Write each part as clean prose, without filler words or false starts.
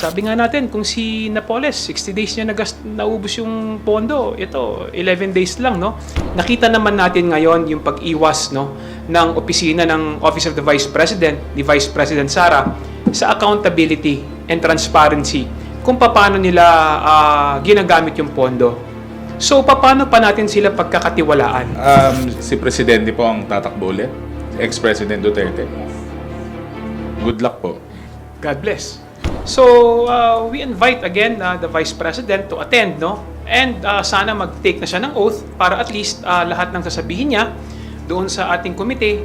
sabi nga natin, kung si Napoles, 60 days niya naubos yung pondo, ito, 11 days lang, no? Nakita naman natin ngayon yung pag-iwas, no, ng opisina ng Office of the Vice President, ni Vice President Sara, sa accountability and transparency kung paano nila ginagamit yung pondo. So, paano pa natin sila pagkakatiwalaan? Si Presidente po ang tatakbo ulit. Ex-President Duterte. Good luck po. God bless. So, we invite again the Vice President to attend, no? And sana mag-take na siya ng oath para at least lahat ng sasabihin niya doon sa ating komite,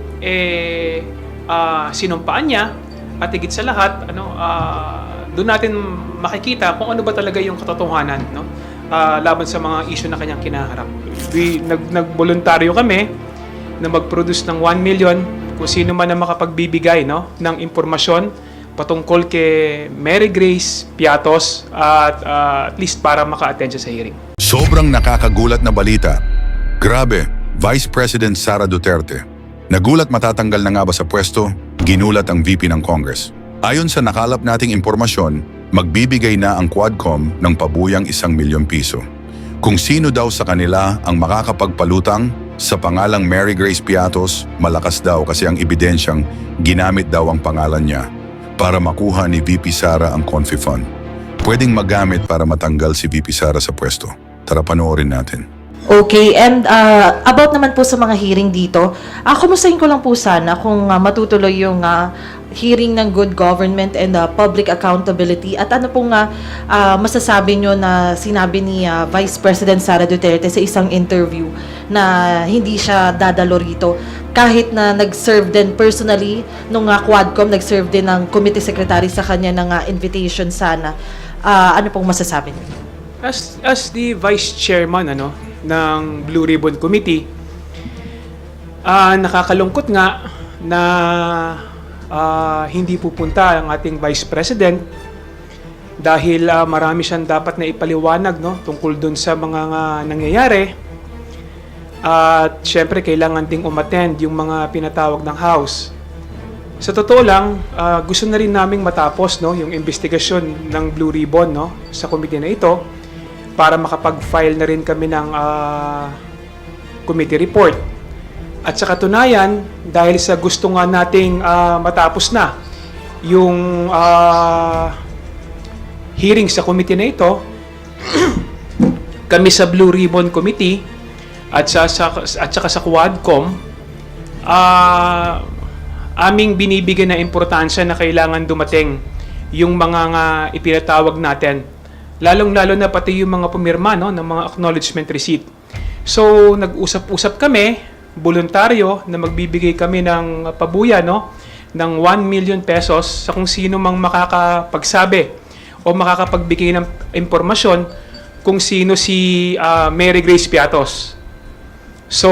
sinumpaan niya at higit sa lahat, doon natin makikita kung ano ba talaga yung katotohanan, no? Laban sa mga issue na kanyang kinaharap. Nagboluntaryo kami na mag-produce ng 1 million kung sino man na makapagbibigay, no, ng impormasyon patungkol kay Mary Grace Piatos at least para maka-attend siya sa hearing. Sobrang nakakagulat na balita. Grabe, Vice President Sara Duterte. Nagulat matatanggal na nga ba sa pwesto? Ginulat ang VP ng Congress. Ayon sa nakalap nating impormasyon, magbibigay na ang Quadcom ng pabuyang 1 milyong piso. Kung sino daw sa kanila ang makakapagpalutang sa pangalang Mary Grace Piatos, malakas daw kasi ang ebidensyang ginamit daw ang pangalan niya para makuha ni VP Sara ang Confi Fund. Pwedeng magamit para matanggal si VP Sara sa pwesto. Tara panoorin natin. Okay, and about naman po sa mga hearing dito, kumustahin ko lang po sana kung matutuloy yung hearing ng good government and public accountability at ano pong masasabi nyo na sinabi ni Vice President Sara Duterte sa isang interview na hindi siya dadalo rito kahit na nag-serve din personally nung Quadcom, nag-serve din ng committee secretary sa kanya ng invitation sana. Ano pong masasabi niyo? As the Vice Chairman ng Blue Ribbon Committee, nakakalungkot nga na hindi pupunta ang ating Vice President dahil marami siyang dapat na ipaliwanag, no, tungkol dun sa mga nangyayari. At syempre kailangan ding umattend yung mga pinatawag ng House. Sa totoo lang, gusto na rin naming matapos, no, yung investigasyon ng Blue Ribbon, no, sa committee na ito para makapag-file na rin kami ng committee report. At sa katunayan, dahil sa gusto nga nating matapos na yung hearing sa committee na ito, kami sa Blue Ribbon Committee at saka sa Quadcom, aming binibigyan na importansya na kailangan dumating yung mga ipinatawag natin. Lalong-lalo na pati yung mga pumirma, no, ng mga acknowledgement receipt. So, nag-usap-usap kami, voluntaryo, na magbibigay kami ng pabuya, no, ng 1 million pesos sa kung sino mang makakapagsabi o makakapagbigay ng impormasyon kung sino si Mary Grace Piatos. So,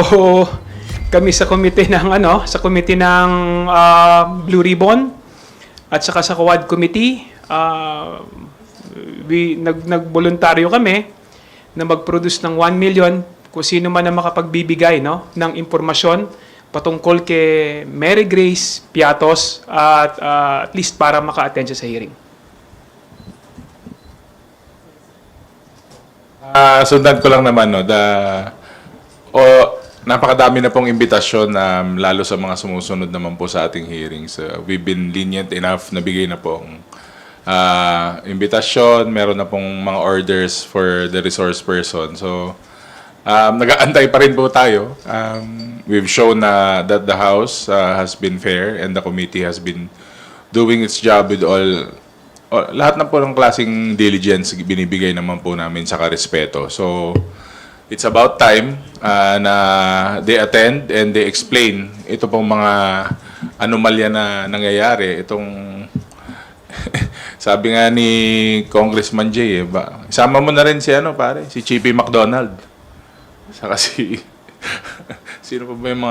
kami sa committee ng Blue Ribbon at saka sa Quad Committee, nagboluntaryo kami na mag-produce ng 1 million kung sino man na makapagbibigay, no, ng impormasyon patungkol kay Mary Grace Piatos at least para maka-attend siya sa hearing. Sundan ko lang naman, no, napakadami na pong imbitasyon lalo sa mga sumusunod naman po sa ating hearings. We've been lenient enough na bigay na pong imbitasyon, meron na pong mga orders for the resource person. So, nag-aantay pa rin po tayo. We've shown that the House has been fair and the committee has been doing its job with lahat na po ng klaseng diligence binibigay naman po namin sa respeto. So, it's about time na they attend and they explain ito pong mga anomalya na nangyayari. Sabi nga ni Congressman Jay, isama mo na rin si si Chippy McDonald. Saka sino pa ba yung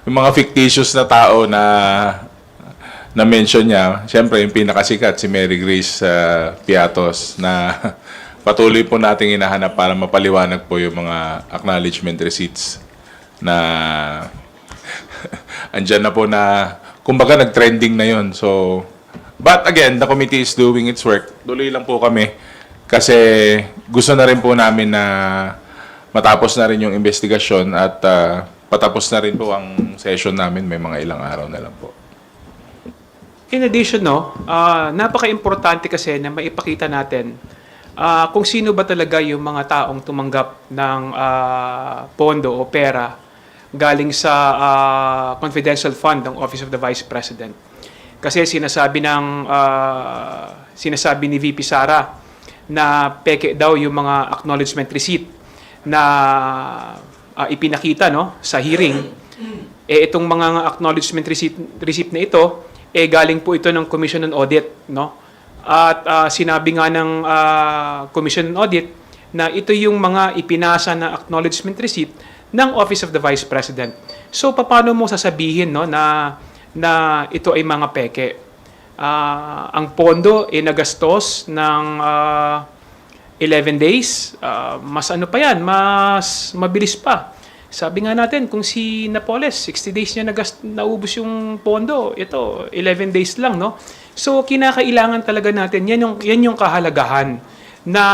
mga fictitious na tao na mention niya. Siyempre, yung pinakasikat, si Mary Grace Piatos, na patuloy po nating hinahanap para mapaliwanag po yung mga acknowledgement receipts na andyan na po na, kumbaga nag-trending na yon. So, But again, the committee is doing its work. Tuloy lang po kami kasi gusto na rin po namin na matapos na rin yung investigasyon at patapos na rin po ang session namin. May mga ilang araw na lang po. In addition, no, napaka-importante kasi na maipakita natin kung sino ba talaga yung mga taong tumanggap ng pondo o pera galing sa confidential fund ng Office of the Vice President. Kasi sinasabi ni VP Sara na peke daw yung mga acknowledgement receipt na ipinakita, no, sa hearing. Itong mga acknowledgement receipt na ito, galing po ito ng Commission on Audit, no? At sinabi nga ng Commission on Audit na ito yung mga ipinasa na acknowledgement receipt ng Office of the Vice President. So paano mo sasabihin, no, na ito ay mga peke? Ang pondo ay nagastos ng 11 days. Mas ano pa yan, mas mabilis pa. Sabi nga natin, kung si Napoles, 60 days niya naubos yung pondo. Ito, 11 days lang, no? So, kinakailangan talaga natin, yan yung kahalagahan na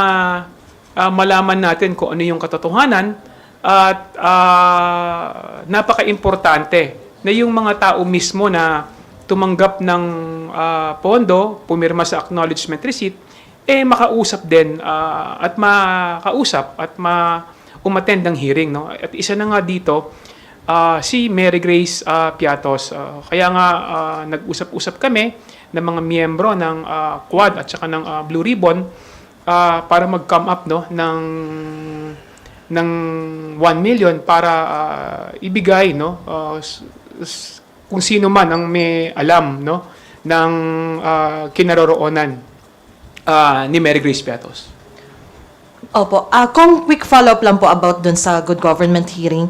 malaman natin kung ano yung katotohanan at napaka-importante na yung mga tao mismo na tumanggap ng pondo, pumirma sa acknowledgement receipt, makausap din at umattend ng hearing, no? At isa na nga dito, si Mary Grace Piatos. Kaya nga nag-usap-usap kami ng mga miyembro ng Quad at saka ng Blue Ribbon para mag-come up, no, ng 1 million para ibigay, no, kung sino man ang may alam, no, ng kinaroroonan ni Mary Grace Piatos. Opo. Kung quick follow-up lang po about dun sa good government hearing,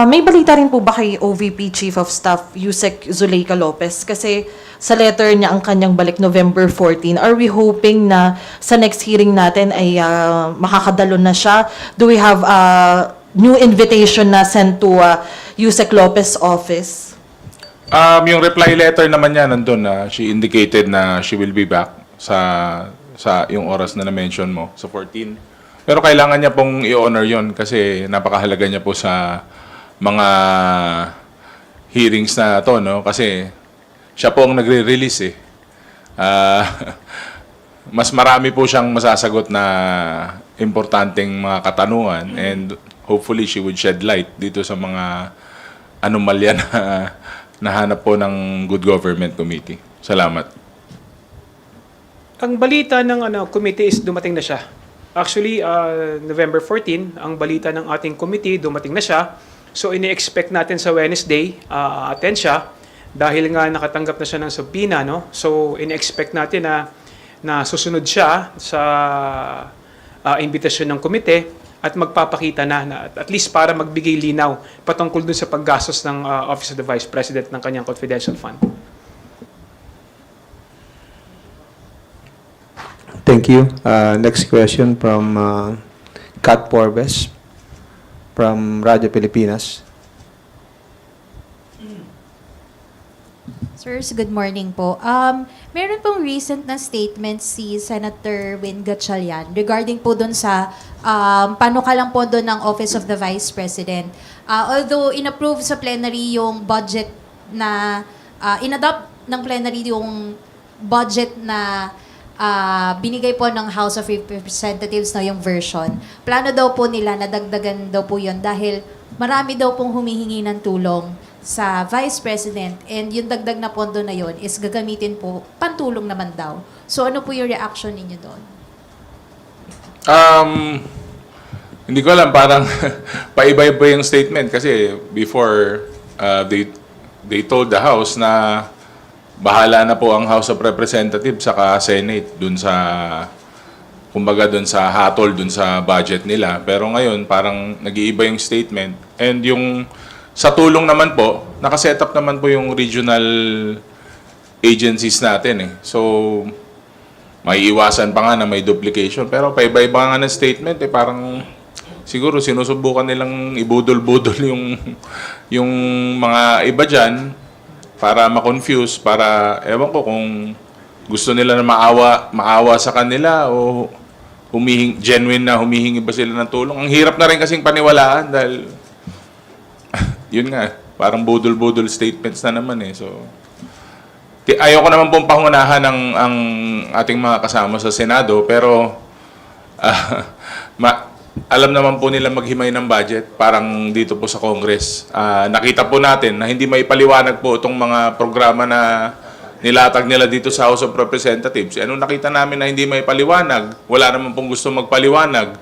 may balita rin po ba kay OVP Chief of Staff Yusek Zuleika Lopez? Kasi sa letter niya ang kanyang balik November 14. Are we hoping na sa next hearing natin ay makakadalo na siya? Do we have a new invitation na sent to Yusek Lopez office? Yung reply letter naman niya nandun na she indicated na she will be back sa yung oras na na-mention mo, sa 14. Pero kailangan niya pong i-honor yon kasi napakahalaga niya po sa mga hearings na to, no? Kasi siya po ang nagre-release eh. Mas marami po siyang masasagot na importanteng mga katanungan and hopefully she would shed light dito sa mga anomalya na nahanap po ng Good Government Committee. Salamat. Ang balita ng committee is dumating na siya. Actually, November 14, ang balita ng ating committee, dumating na siya. So, ini-expect natin sa Wednesday, attend siya. Dahil nga nakatanggap na siya ng subpoena, no? So, ini-expect natin na susunod siya sa imbitasyon ng komite at magpapakita na at least para magbigay linaw patungkol dun sa paggastos ng Office of the Vice President ng kanyang confidential fund. Thank you. Next question from Kat Porbes from Radyo Pilipinas. Sirs, good morning po. Meron pong recent na statement si Senator Win Gatchalian regarding po doon sa panukalang pondo ng Office of the Vice President. Although inapprove sa plenary yung budget na, inadopt ng plenary yung budget na binigay po ng House of Representatives na yung version. Plano daw po nila na dagdagan daw po yun dahil marami daw pong humihingi ng tulong sa Vice President and yung dagdag na pondo na yun is gagamitin po, pantulong naman daw. So ano po yung reaction ninyo doon? Hindi ko alam, parang paiba-iba yung statement kasi before they told the House na bahala na po ang House of Representatives saka Senate dun sa kumbaga dun sa hatol dun sa budget nila. Pero ngayon parang nag-iiba yung statement and yung sa tulong naman po, nakaset up naman po yung regional agencies natin eh. So may iwasan pa nga na may duplication pero paiba-iba nga ng statement eh, parang siguro sinusubukan nilang ibudol-budol yung mga iba dyan para ma-confuse, para ewan ko kung gusto nila na maawa sa kanila o genuine na humihingi ba sila ng tulong. Ang hirap na rin kasing paniwalaan dahil yun nga, parang budol-budol statements na naman eh. So, ayoko naman pong pangunahan ang ating mga kasama sa Senado, pero alam naman po nila maghimay ng budget, parang dito po sa Congress. Nakita po natin na hindi maipaliwanag po itong mga programa na nilatag nila dito sa House of Representatives. Anong nakita namin na hindi maipaliwanag? Wala naman pong gusto magpaliwanag.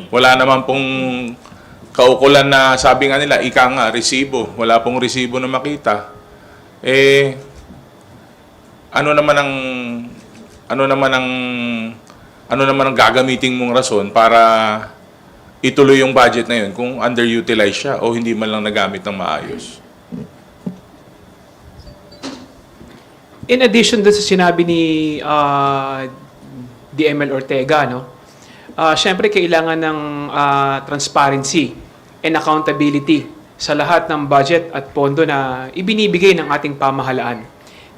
Wala naman pong kaukulan na sabi nga nila, ika nga, resibo. Wala pong resibo na makita. Ano naman ang gagamitin mong rason para ituloy yung budget na yun kung underutilized siya o hindi man lang nagamit ng maayos? In addition dun sa sinabi ni DML Ortega, no? Siyempre kailangan ng transparency and accountability sa lahat ng budget at pondo na ibinibigay ng ating pamahalaan.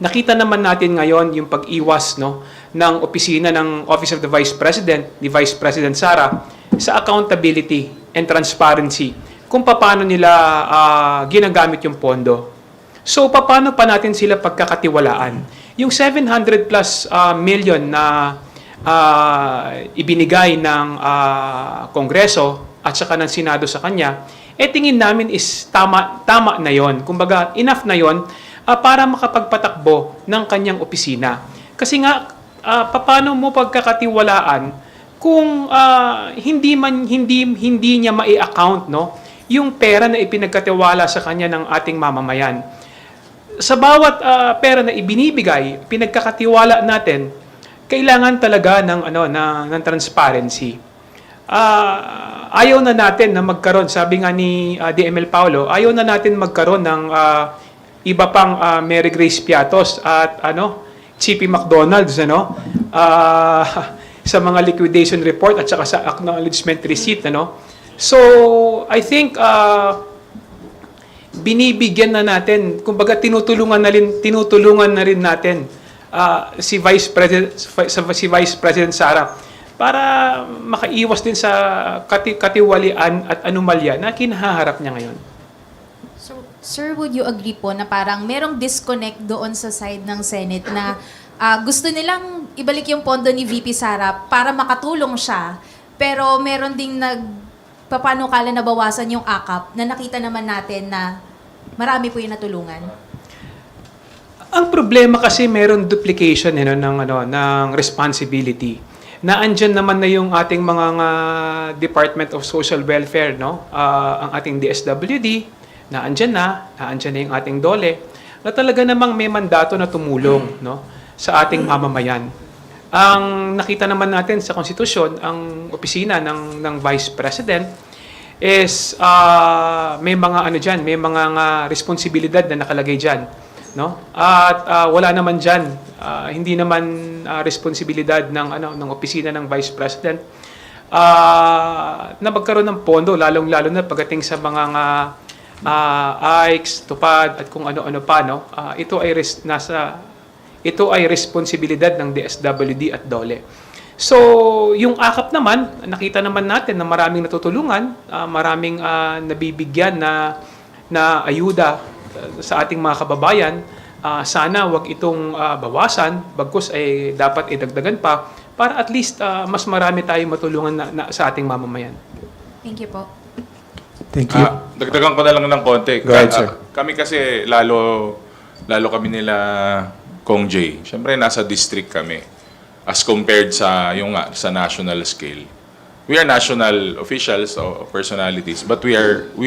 Nakita naman natin ngayon yung pag-iwas, no, ng opisina ng Office of the Vice President, ni Vice President Sara, sa accountability and transparency kung paano nila ginagamit yung pondo. So, paano pa natin sila pagkakatiwalaan? Yung 700 plus million na ibinigay ng Kongreso at saka ng Senado sa kanya, tingin namin is tama na yon. Kumbaga, enough na yon para makapagpatakbo ng kanyang opisina. Kasi nga, paano mo pagkakatiwalaan kung hindi niya mai-account, no, yung pera na ipinagkatiwala sa kanya ng ating mamamayan. Sa bawat pera na ibinibigay, pinagkakatiwala natin, kailangan talaga ng transparency. Ayaw na natin na magkaroon, sabi nga ni DML Paulo, ayaw na natin magkaroon ng iba pang Mary Grace Piatos at Chippy McDonald's sa mga liquidation report at saka sa acknowledgement receipt. So, I think binibigyan na natin, kumbaga tinutulungan na rin natin si Vice President Sara para makaiwas din sa katiwalian at anomalya na kinaharap niya ngayon. So, sir, would you agree po na parang merong disconnect doon sa side ng Senate na gusto nilang ibalik yung pondo ni VP Sara para makatulong siya, pero meron ding papanukala na bawasan yung akap na nakita naman natin na marami po yung natulungan? Ang problema kasi meron duplication ng responsibility. Na andyan naman na yung ating mga Department of Social Welfare, ang ating DSWD, naandyan na yung ating DOLE, na talaga namang may mandato na tumulong, sa ating mamamayan. Ang nakita naman natin sa konstitusyon, ang opisina ng Vice President is may mga may mga responsibilidad na nakalagay diyan, At wala naman diyan, hindi naman responsibilidad ng opisina ng Vice President na magkaroon ng pondo, lalong-lalo na pagdating sa mga AICS, tupad at kung ano-ano pa, ito ay responsibilidad ng DSWD at DOLE. So, yung akap naman, nakita naman natin na maraming natutulungan, maraming nabibigyan na ayuda sa ating mga kababayan. Sana wag itong bawasan, bagkus ay dapat idagdagan pa para at least mas marami tayong matulungan sa ating mamamayan. Thank you po. Thank you. Dagdagan ko na lang ng konti. Go ahead, sir. Kami kasi lalo kami nila Kong J. Siyempre nasa district kami as compared sa national scale. We are national officials o personalities, but we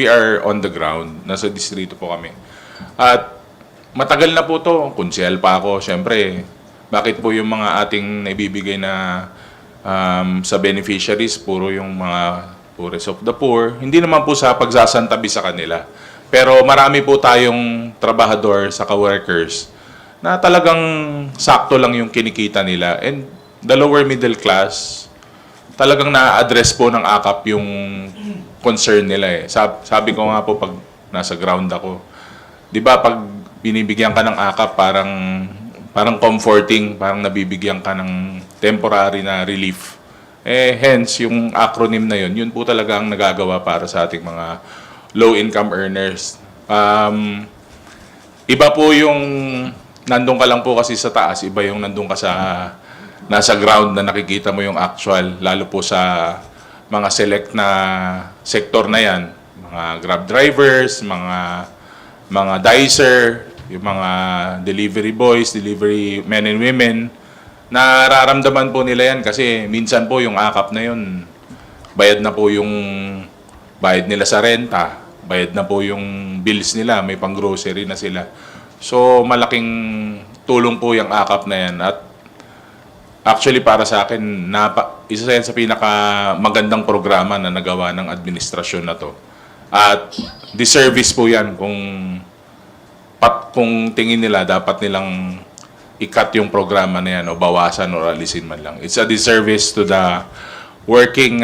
are on the ground. Nasa distrito po kami. At matagal na po to, kunsehal pa ako. Siyempre, bakit po yung mga ating naibibigay na sa beneficiaries, puro yung mga poorest of the poor, hindi naman po sa pagsasantabi sa kanila. Pero marami po tayong trabahador sa ka-workers na talagang sakto lang yung kinikita nila. And the lower middle class, talagang na-address po ng AKAP yung concern nila. Sabi ko nga po pag nasa ground ako, di ba pag binibigyan ka ng AKAP, parang parang comforting, parang nabibigyan ka ng temporary na relief. Hence, yung acronym na yun po talaga ang nagagawa para sa ating mga low-income earners. Iba po yung nandun ka lang po kasi sa taas, iba yung nandun ka sa nasa ground na nakikita mo yung actual, lalo po sa mga select na sektor na yan, mga grab drivers, mga dicer, yung mga delivery boys, delivery men and women, nararamdaman po nila yan kasi minsan po yung akap na yun, bayad na po yung bayad nila sa renta, bayad na po yung bills nila, may pang-grocery na sila. So, malaking tulong po yung akap na yan. At actually, para sa akin, isa yan sa pinaka-magandang programa na nagawa ng administrasyon na to. At disservice po yan kung tingin nila, dapat nilang i-cut yung programa na yan o bawasan o alisin man lang. It's a disservice to the working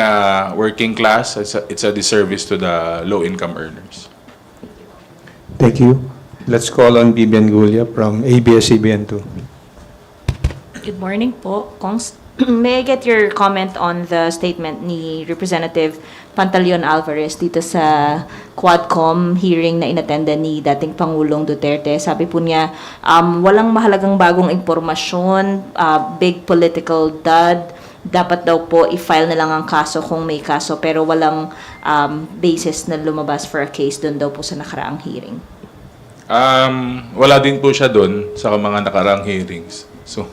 class. It's a disservice to the low-income earners. Thank you. Let's call on Bibian Gulia from ABS-CBN 2. Good morning po, Kongs. May I get your comment on the statement ni Representative Pantaleon Alvarez dito sa Quadcom hearing na inattendan ni dating Pangulong Duterte? Sabi po niya, walang mahalagang bagong impormasyon, big political dud, dapat daw po i-file na lang ang kaso kung may kaso, pero walang basis na lumabas for a case doon daw po sa nakaraang hearing. Wala din po siya doon sa mga nakaraang hearings. So,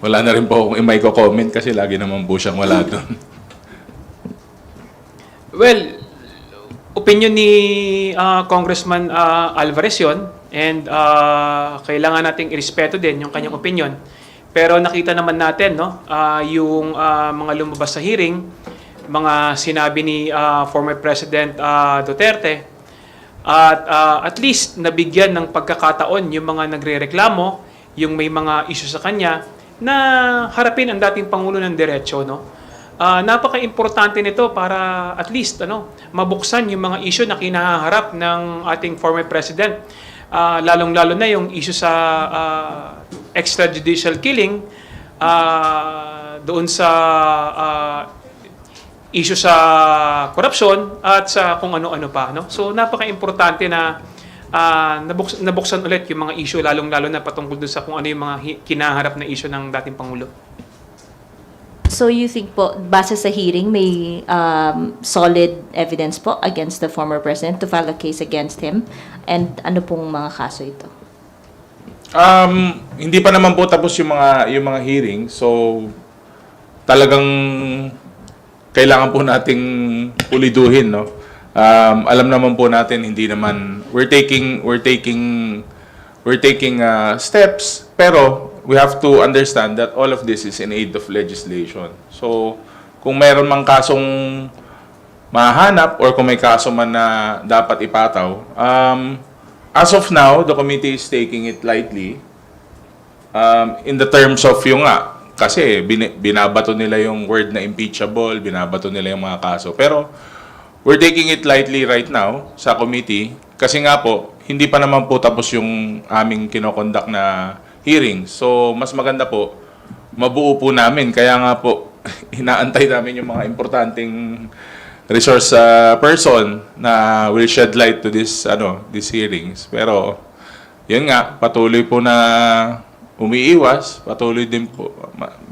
wala na rin po akong i-may comment kasi lagi naman po siyang wala doon. Well, opinion ni Congressman Alvarez yun, and kailangan nating irespeto din yung kanyang opinion. Pero nakita naman natin, no, yung mga lumabas sa hearing, mga sinabi ni former President Duterte, at least nabigyan ng pagkakataon yung mga nagrereklamo, yung may mga issue sa kanya, na harapin ang dating Pangulo ng diretso, no? Napaka-importante nito para at least mabuksan yung mga issue na kinaharap ng ating former president. Lalong-lalo na yung issue sa extrajudicial killing, doon sa issue sa korupsyon at sa kung ano-ano pa, no? So napaka-importante na nabuksan ulit yung mga issue, lalong-lalo na patungkol doon sa kung ano yung mga kinaharap na issue ng dating Pangulo. So you think po, base sa hearing, may solid evidence po against the former president to file a case against him? And ano pong mga kaso ito? Hindi pa naman po tapos yung mga hearing. So, talagang kailangan po nating puliduhin, no? Alam naman po natin hindi naman we're taking steps, pero we have to understand that all of this is in aid of legislation. So, kung mayroon mang kasong mahanap or kung may kaso man na dapat ipataw, as of now, the committee is taking it lightly in the terms of yung kasi binabato nila yung word na impeachable, binabato nila yung mga kaso. Pero we're taking it lightly right now sa committee kasi nga po, hindi pa naman po tapos yung aming kinokondak na hearing. So, mas maganda po, mabuo po namin. Kaya nga po, inaantay namin yung mga importanteng resource person na will shed light to these hearings. Pero, yun nga, patuloy po na umiiwas, patuloy din po.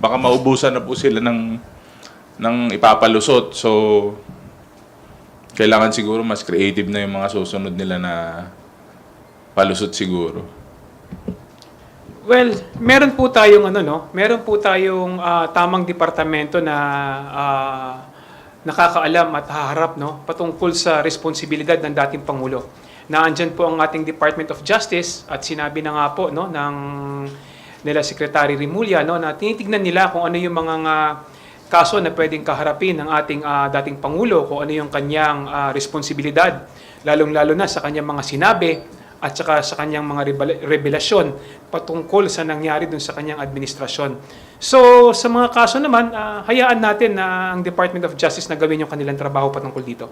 Baka maubusan na po sila ng ipapalusot. So, kailangan siguro mas creative na yung mga susunod nila na palusot siguro. Well, meron po tayong meron po tayong tamang departamento na nakakaalam at haharap, no, patungkol sa responsibilidad ng dating Pangulo. Naandyan po ang ating Department of Justice at sinabi na nga po, no, nila Secretary Rimulya, no, na tinitignan nila kung ano yung mga kaso na pwedeng kaharapin ng ating dating Pangulo, kung ano yung kanyang responsibilidad, lalong-lalo na sa kanyang mga sinabi at saka sa kanyang mga revelasyon patungkol sa nangyari dun sa kanyang administrasyon. So, sa mga kaso naman, hayaan natin na ang Department of Justice na gawin yung kanilang trabaho patungkol dito.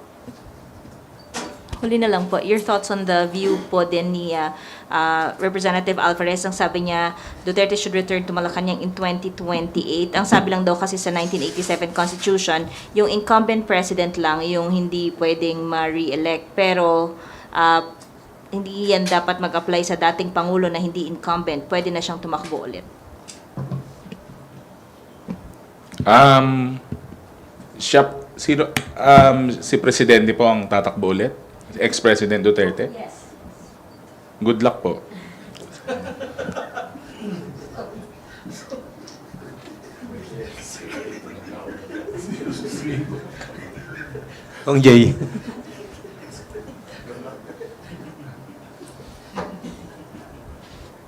Huli na lang po, your thoughts on the view po din ni Representative Alvarez. Ang sabi niya, Duterte should return to Malacanang in 2028. Ang sabi lang daw kasi sa 1987 Constitution, yung incumbent president lang yung hindi pwedeng ma-re-elect. Pero hindi yan dapat mag-apply sa dating Pangulo na hindi incumbent. Pwede na siyang tumakbo ulit. Si Presidente po ang tatakbo ulit? Ex-President Duterte? Yes. Good luck po. Ong Jay.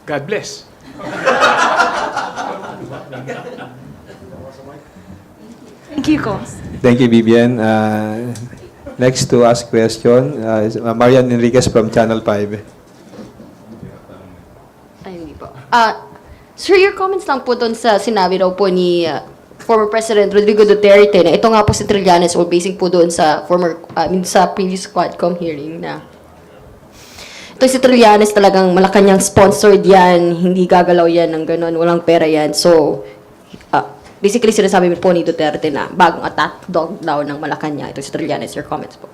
God bless. Thank you, Ko. Thank you, Vivian. Next to ask question, is Marian Enriquez from Channel 5. Ay, hindi po. Sir, your comments lang po doon sa sinabi daw po ni former President Rodrigo Duterte na ito nga po si Trillanes o basing po doon sa sa previous Quadcom hearing na ito si Trillanes talagang Malacanang sponsored yan, hindi gagalaw yan ng ganun, walang pera yan. So, basically sinasabi po ni Duterte na bagong attack dog daw ng Malacanang. Ito si Trillanes, your comments po.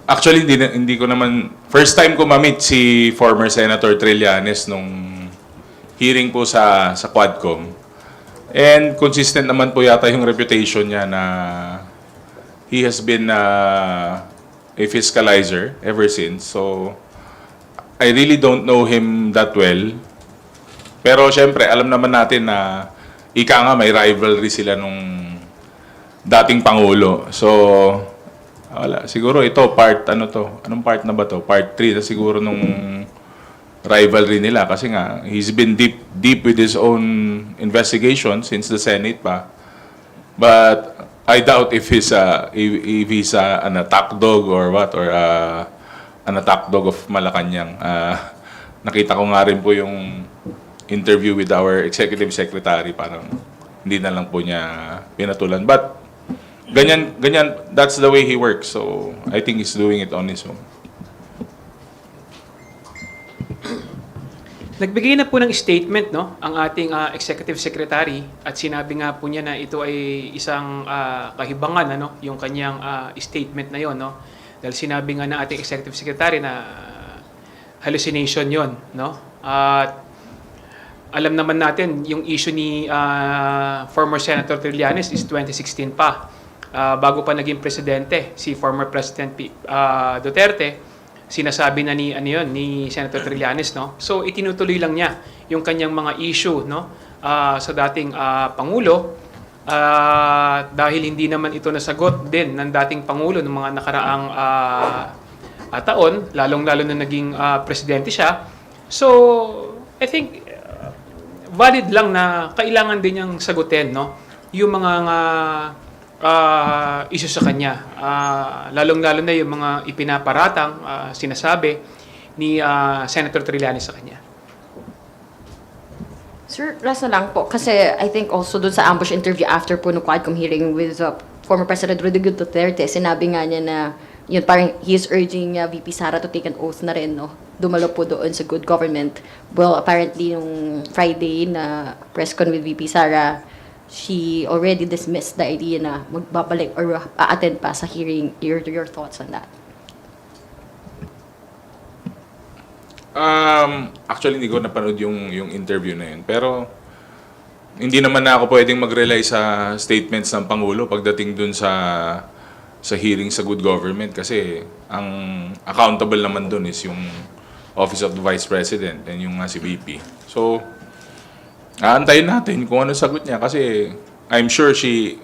Actually, hindi ko naman... First time ko ma-meet si former Senator Trillanes nung hearing po sa Quadcom. And consistent naman po yata yung reputation niya na he has been a fiscalizer ever since. So, I really don't know him that well. Pero syempre, alam naman natin na ika nga may rivalry sila nung dating Pangulo. So, wala. Siguro ito, anong part na ba to? Part 3 na siguro nung rivalry nila. Kasi nga, he's been deep with his own investigation since the Senate pa. But I doubt if he's an attack dog or what, or an attack dog of Malacanang. Nakita ko nga rin po yung interview with our executive secretary, parang hindi na lang po niya pinatulan. But ganyan, that's the way he works. So I think he's doing it on his own. Nagbigay na po ng statement, no, ang ating executive secretary, at sinabi nga po niya na ito ay isang kahibangan, ano, yung kanyang statement na yon, no. Dahil sinabi nga ng ating executive secretary na hallucination yon, no. At alam naman natin yung issue ni former Senator Trillanes is 2016 pa. Bago pa naging presidente si former President Duterte, sinasabi na ni Senator Trillanes, no. So itinutuloy lang niya yung kanyang mga issue, no, sa dating pangulo, dahil hindi naman ito nasagot din ng dating pangulo ng mga nakaraang taon, lalong-lalo na naging presidente siya. So I think valid lang na kailangan din niyang sagutin, no, yung mga issue sa kanya. Lalong-lalo na yung mga ipinaparatang sinasabi ni Senator Trillanes sa kanya. Sir, last na lang po. Kasi I think also dun sa ambush interview after po ng Quadcom hearing with former President Rodrigo Duterte, sinabi nga niya na yun, parang he is urging VP Sara to take an oath na rin, no? Dumalo po doon sa good government. Well, apparently, nung Friday na press con with VP Sara, she already dismissed the idea na magbabalik or a-attend pa sa hearing. Your thoughts on that? Actually, hindi ko napanood yung interview na yun. Pero, hindi naman na ako pwedeng mag-rely sa statements ng Pangulo pagdating dun sa hearing sa good government. Kasi, ang accountable naman dun is yung Office of the Vice President and yung si VP. So, aantayin natin kung ano sagot niya kasi I'm sure she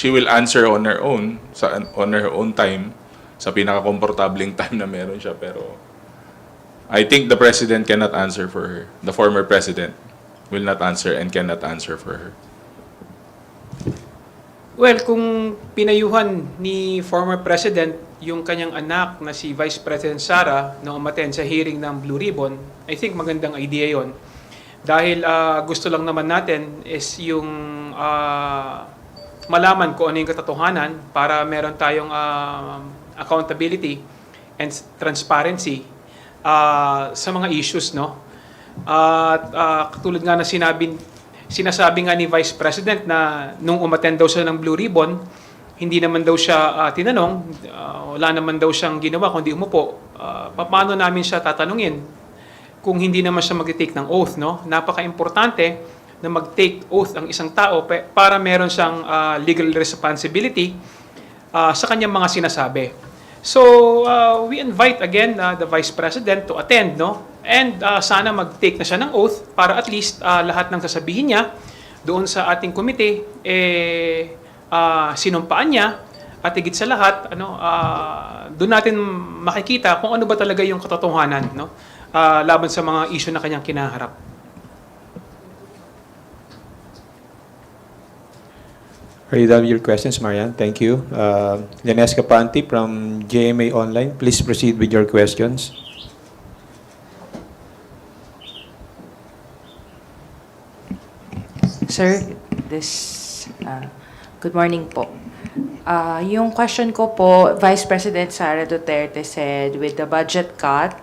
will answer on her own time sa pinaka-komportableng time na meron siya, pero I think the president cannot answer for her. The former president will not answer and cannot answer for her. Well, kung pinayuhan ni former president yung kanyang anak na si Vice President Sara na umattend sa hearing ng Blue Ribbon, I think magandang idea yon. Dahil gusto lang naman natin is yung malaman kung ano yung katotohanan para meron tayong accountability and transparency sa mga issues, no? At katulad nga na sinasabi nga ni Vice President na nung umattend daw siya ng Blue Ribbon, hindi naman daw siya tinanong, wala naman daw siyang ginawa kundi umupo. Paano namin siya tatanungin kung hindi naman siya mag-take ng oath, no? Napaka-importante na mag-take oath ang isang tao para meron siyang legal responsibility sa kanyang mga sinasabi. So, we invite again the Vice President to attend, no? And sana mag-take na siya ng oath para at least lahat ng sasabihin niya doon sa ating committee, sinumpaan niya at higit sa lahat, doon natin makikita kung ano ba talaga yung katotohanan, no? Laban sa mga issue na kanyang kinaharap. Are you done with your questions, Marian? Thank you. Lenes Capanti from GMA Online. Please proceed with your questions. Sir, good morning po. Yung question ko po, Vice President Sara Duterte said with the budget cut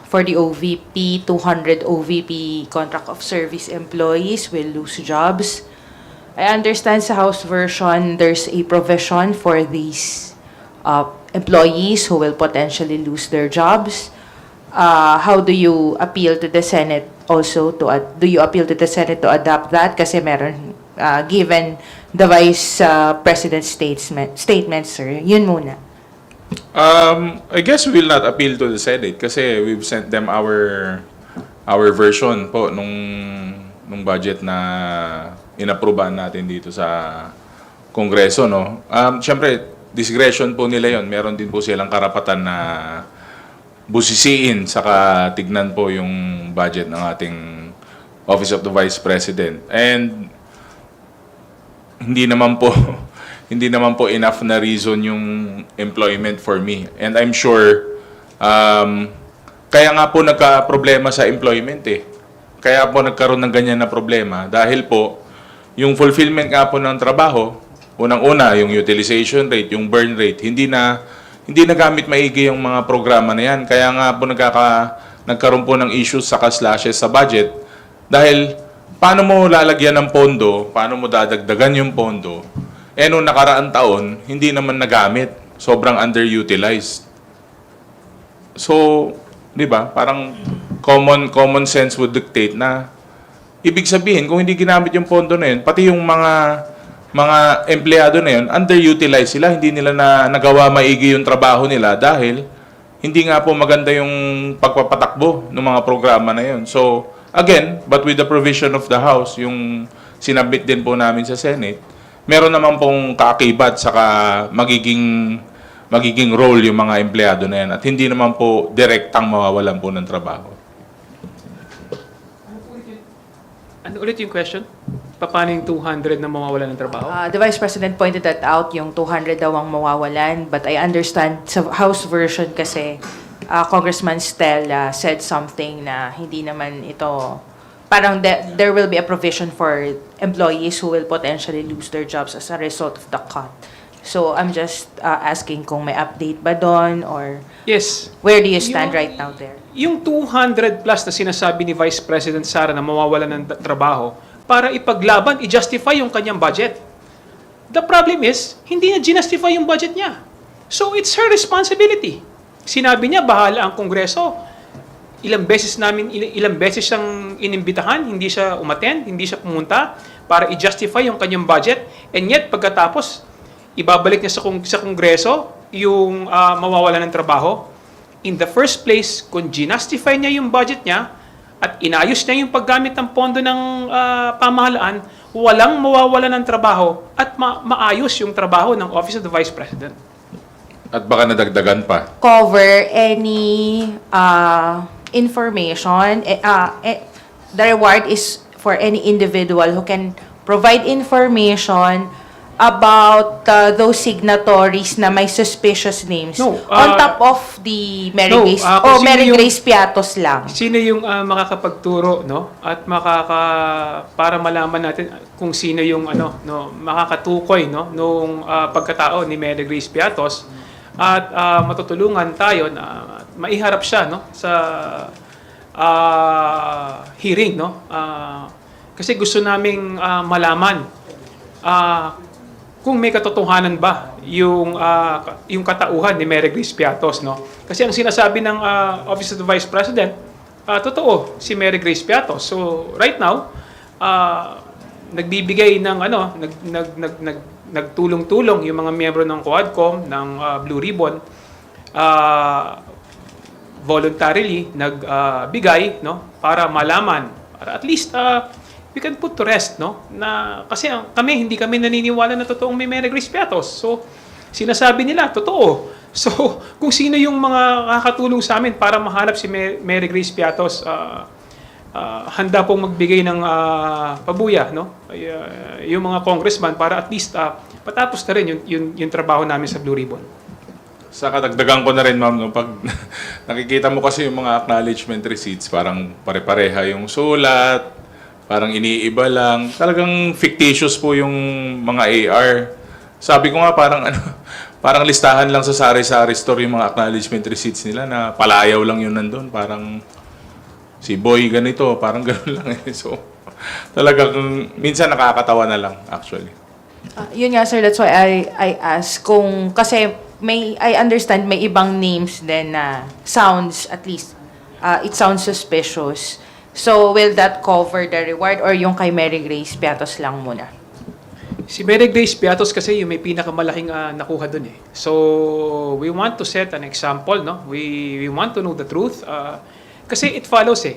for the OVP, 200 OVP contract of service employees will lose jobs. I understand sa House version, there's a provision for these employees who will potentially lose their jobs. How do you appeal to the Senate also do you appeal to the Senate to adopt that? Kasi meron, given the Vice President's statement, sir. Yun muna. I guess we will not appeal to the Senate kasi we've sent them our version po nung budget na inaprubahan natin dito sa Kongreso, no. Syempre, discretion po nila 'yon. Meron din po silang karapatan na busisiin saka tignan po yung budget ng ating Office of the Vice President. And hindi naman po enough na reason yung employment for me. And I'm sure kaya nga po nagka-problema sa employment eh. Kaya po nagkaroon ng ganyan na problema dahil po yung fulfillment nga po ng trabaho, unang-una yung utilization rate, yung burn rate, hindi na gamit maigi yung mga programa na yan. Kaya nga po nagkaroon po ng issues sa slashes sa budget dahil paano mo lalagyan ng pondo, paano mo dadagdagan yung pondo, nung nakaraang taon, hindi naman nagamit. Sobrang underutilized. So, di ba, parang common sense would dictate na ibig sabihin, kung hindi ginamit yung pondo na yun, pati yung mga empleyado na yun, underutilized sila, hindi nila nagawa maigi yung trabaho nila dahil hindi nga po maganda yung pagpapatakbo ng mga programa na yun. So, again, but with the provision of the House, yung sinabit din po namin sa Senate, meron naman pong kaakibat saka magiging role yung mga empleyado na yan at hindi naman po direktang mawawalan po ng trabaho. Ano ulit yung question? Paano yung 200 na mawawalan ng trabaho? The Vice President pointed that out, yung 200 daw ang mawawalan. But I understand sa House version kasi Congressman Stella said something na hindi naman ito, parang there will be a provision for employees who will potentially lose their jobs as a result of the cut. So I'm just asking kung may update ba doon or Yes. where do you stand right now there? Yung 200 plus na sinasabi ni Vice President Sara na mawawalan ng trabaho para ipaglaban, i-justify yung kanyang budget. The problem is, hindi niya ginustify yung budget niya. So it's her responsibility. Sinabi niya, bahala ang Kongreso. Ilang beses siyang inimbitahan, hindi siya umattend, hindi siya pumunta para i-justify yung kanyang budget. And yet, pagkatapos, ibabalik niya sa Kongreso yung mawawalan ng trabaho. In the first place, kung ginustify niya yung budget niya at inayos niya yung paggamit ng pondo ng pamahalaan, walang mawawalan ng trabaho at maayos yung trabaho ng Office of the Vice President. At baka nadagdagan pa. Cover any information. The reward is for any individual who can provide information about those signatories na may suspicious names No, on top of the Mary no, Grace kung sino Mary yung- Grace Piatos lang. Sino yung makakapagturo, no? At para malaman natin kung sino yung makakatukoy, no, nung pagkatao ni Mary Grace Piatos, at matutulungan tayo na maiharap siya, no, sa hearing, no? Kasi gusto naming malaman kung may katotohanan ba yung katauhan ni Mary Grace Piatos, no? Kasi ang sinasabi ng Office of the Vice President, totoo si Mary Grace Piatos. So right now, nagbibigay ng nagtulong-tulong yung mga miyembro ng Quadcom ng Blue Ribbon, voluntarily nagbigay, no, para malaman, para at least we can put to rest, no, na kasi hindi kami naniniwala na totoong may Mary Grace Piatos. So sinasabi nila totoo. So kung sino yung mga kakatulong sa amin para mahanap si Mary Grace Piatos, handa pong magbigay ng pabuya, no, yung mga congressman para at least patapos na rin yung trabaho namin sa Blue Ribbon. Sa kadagdagan ko na rin, ma'am, no, pag nakikita mo kasi yung mga acknowledgement receipts, parang pare-pareha yung sulat, parang iniiba lang. Talagang fictitious po yung mga AR. Sabi ko nga parang listahan lang sa sari-sari store yung mga acknowledgement receipts nila na palayaw lang yun nandun. Parang si boy ganito, parang gano'n lang eh. So talagang minsan nakakatawa na lang actually. Yun nga, sir, that's why I ask kung, kasi I understand may ibang names din na sounds, at least, it sounds suspicious. So, will that cover the reward or yung kay Mary Grace Piatos lang muna? Si Mary Grace Piatos kasi yung may pinakamalaking nakuha dun eh. So, we want to set an example, no? We want to know the truth. Kasi it follows eh.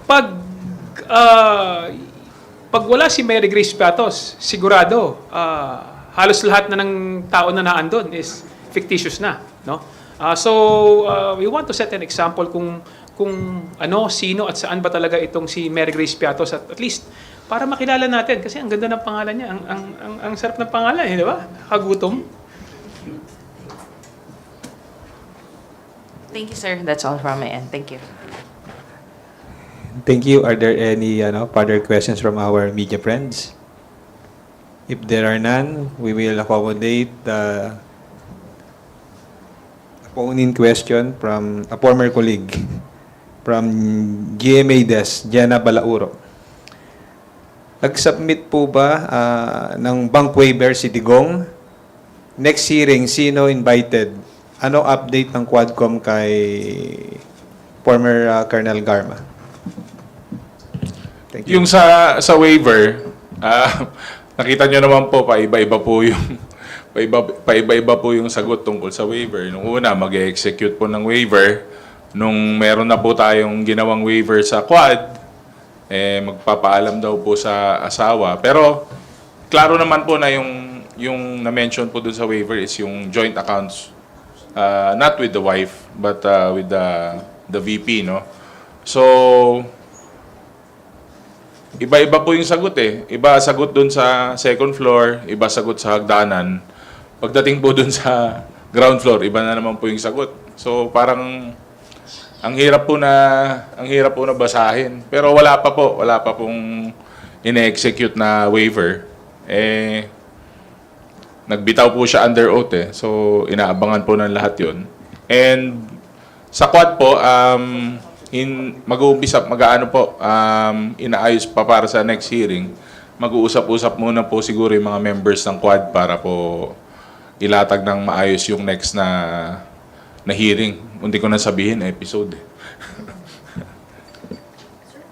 Pag wala si Mary Grace Piatos, sigurado, halos lahat na ng tao na naandun is fictitious na, no? We want to set an example kung sino at saan ba talaga itong si Mary Grace Piatos, at least para makilala natin kasi ang ganda ng pangalan niya, ang sarap ng pangalan, di ba? Kagutom. Thank you, sir. That's all from my end. Thank you. Thank you. Are there any further questions from our media friends? If there are none, we will accommodate the phone-in question from a former colleague from GMA Des, Jenna Balauro. Nag-submit po ba ng bank waiver si Digong? Next hearing, sino invited? Ano update ng Quadcom kay former Colonel Garma? Thank you. Yung sa waiver, nakita nyo naman po paiba-iba po yung sagot tungkol sa waiver. Nung una, mag-execute po ng waiver. Nung meron na po tayong ginawang waiver sa Quad, magpapaalam daw po sa asawa. Pero klaro naman po na yung na-mention po dun sa waiver is yung joint accounts, not with the wife but with the VP, no. So iba-iba po yung sagot eh. Iba sagot dun sa second floor, iba sagot sa hagdanan. Pagdating po dun sa ground floor, iba na naman po yung sagot. So parang ang hirap po na basahin. Pero wala pa pong ine-execute na waiver. Nagbitaw po siya under oath eh. So inaabangan po ng lahat 'yon. And sa Quad po, inaayos pa para sa next hearing. Mag-uusap-usap muna po siguro yung mga members ng Quad para po ilatag ng maayos yung next na hearing. Hindi ko na sabihin, episode.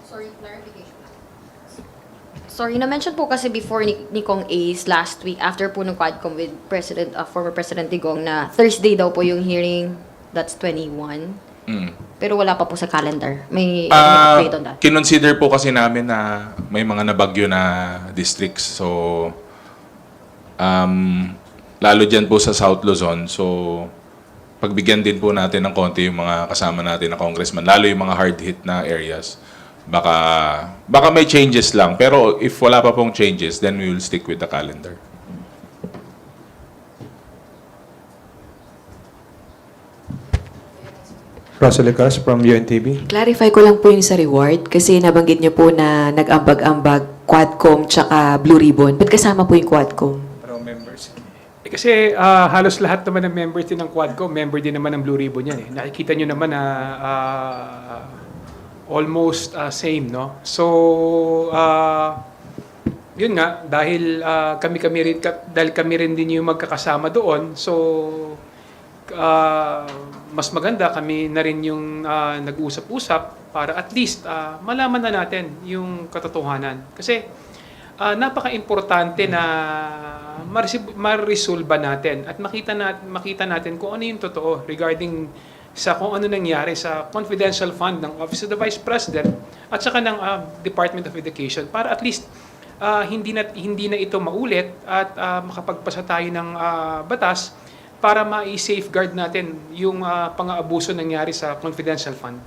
Sorry, clarification. Sorry, na-mention po kasi before ni Kong Ace last week after po ng Quadcom with former President Digong na Thursday daw po yung hearing. That's 21. Pero wala pa po sa calendar. May update on that? Kinonsider po kasi namin na may mga nabagyo na districts. So, lalo dyan po sa South Luzon. So, pagbigyan din po natin ng konti yung mga kasama natin na congressman. Lalo yung mga hard-hit na areas. Baka may changes lang. Pero if wala pa pong changes, then we will stick with the calendar. Rosalicas from UNTV. Clarify ko lang po yung sa reward kasi nabanggit niyo po na nag-ambag-ambag Quadcom tsaka Blue Ribbon. Ba't kasama po yung Quadcom? Members. Kasi halos lahat naman ng members din ng Quadcom, member din naman ng Blue Ribbon yan eh. Nakikita nyo naman na almost same, no? So, yun nga, dahil kami rin din yung magkakasama doon, so mas maganda kami na rin yung nag-usap-usap para at least malaman na natin yung katotohanan. Kasi napaka-importante na ma-resolve natin at makita natin kung ano yung totoo regarding sa kung ano nangyari sa confidential fund ng Office of the Vice President at saka ng Department of Education para at least hindi na ito maulit at makapagpasa tayo ng batas para ma-safeguard natin yung pang-aabuso nangyari sa confidential fund.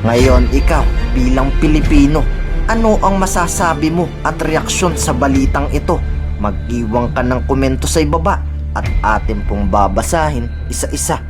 Ngayon, ikaw bilang Pilipino, ano ang masasabi mo at reaksyon sa balitang ito? Mag-iwan ka ng komento sa ibaba at atin pong babasahin isa-isa.